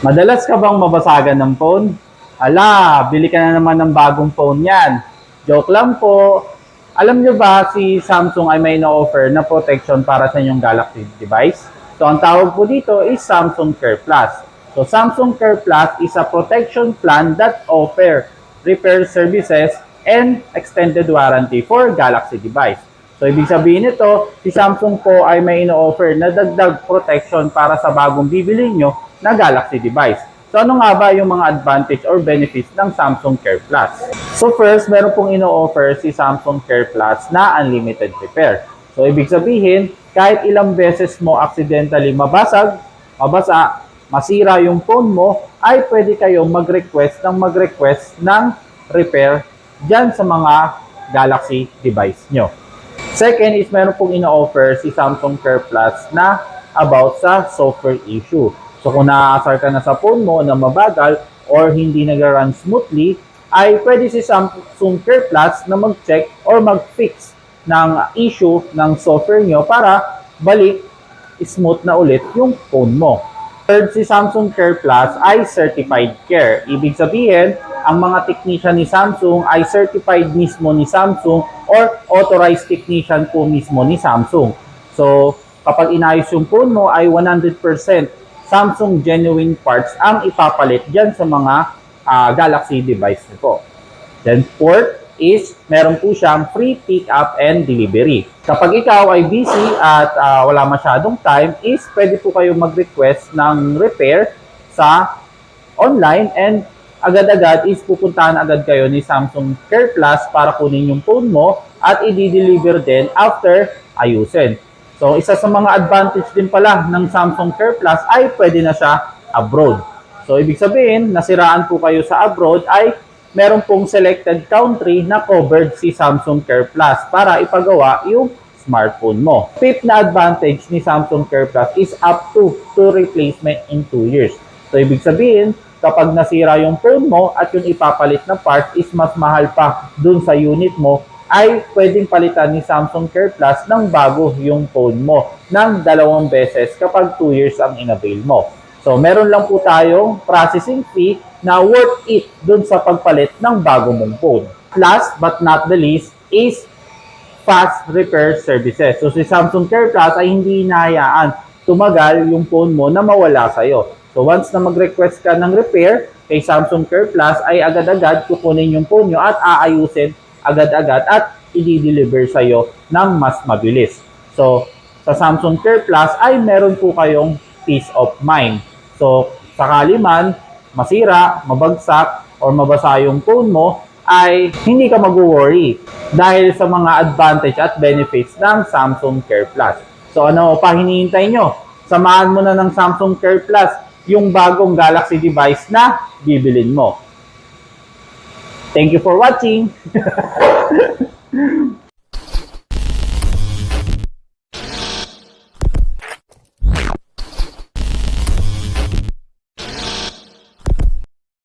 Madalas ka bang mabasagan ng phone? Ala, bili ka na naman ng bagong phone yan. Joke lang po. Alam nyo ba si Samsung ay may na-offer na protection para sa inyong Galaxy device? So ang tawag po dito is Samsung Care Plus. So Samsung Care Plus is a protection plan that offer repair services and extended warranty for Galaxy device. So ibig sabihin nito, si Samsung po ay may ino-offer na dagdag protection para sa bagong bibili nyo na Galaxy device. So ano nga ba yung mga advantage or benefits ng Samsung Care Plus? So first, meron pong ino-offer si Samsung Care Plus na unlimited repair. So ibig sabihin, kahit ilang beses mo accidentally mabasa, masira yung phone mo, ay pwede kayong mag-request ng repair dyan sa mga Galaxy device nyo. Second is meron pong ino-offer si Samsung Care Plus na about sa software issue. So kung naaasar ka na sa phone mo na mabagal or hindi nag-run smoothly, ay pwede si Samsung Care Plus na mag-check or mag-fix ng issue ng software nyo para balik smooth na ulit yung phone mo. Third, si Samsung Care Plus ay certified care. Ibig sabihin, ang mga technician ni Samsung ay certified mismo ni Samsung or authorized technician po mismo ni Samsung. So, kapag inayos yung phone mo ay 100% Samsung genuine parts ang ipapalit dyan sa mga Galaxy device nito. Then fourth is meron po siyang free pick up and delivery. Kapag ikaw ay busy at wala masyadong time, is pwede po kayo mag-request ng repair sa online and agad-agad is pupuntahan agad kayo ni Samsung Care Plus para kunin yung phone mo at i-deliver din after ayusin. So, isa sa mga advantage din pala ng Samsung Care Plus ay pwede na siya abroad. So, ibig sabihin, nasiraan po kayo sa abroad ay meron pong selected country na covered si Samsung Care Plus para ipagawa yung smartphone mo. Fifth na advantage ni Samsung Care Plus is up to 2 replacement in 2 years. So, ibig sabihin, kapag nasira yung phone mo at yung ipapalit na part is mas mahal pa dun sa unit mo, ay pwedeng palitan ni Samsung Care Plus ng bago yung phone mo ng 2 beses kapag 2 years ang inavail mo. So, meron lang po tayong processing fee na worth it dun sa pagpalit ng bago mong phone. Last but not the least is fast repair services. So, si Samsung Care Plus ay hindi hinahayaan tumagal yung phone mo na mawala sa'yo. So, once na mag-request ka ng repair kay Samsung Care Plus, ay agad-agad kukunin yung phone nyo at aayusin agad-agad at i-deliver sa'yo ng mas mabilis. So, sa Samsung Care Plus ay meron po kayong peace of mind. So, sakali man masira, mabagsak, or mabasa yung phone mo, ay hindi ka mag-worry dahil sa mga advantage at benefits ng Samsung Care Plus. So, ano pa hinihintay nyo? Samahan mo na ng Samsung Care Plus yung bagong Galaxy device na bibilin mo. Thank you for watching.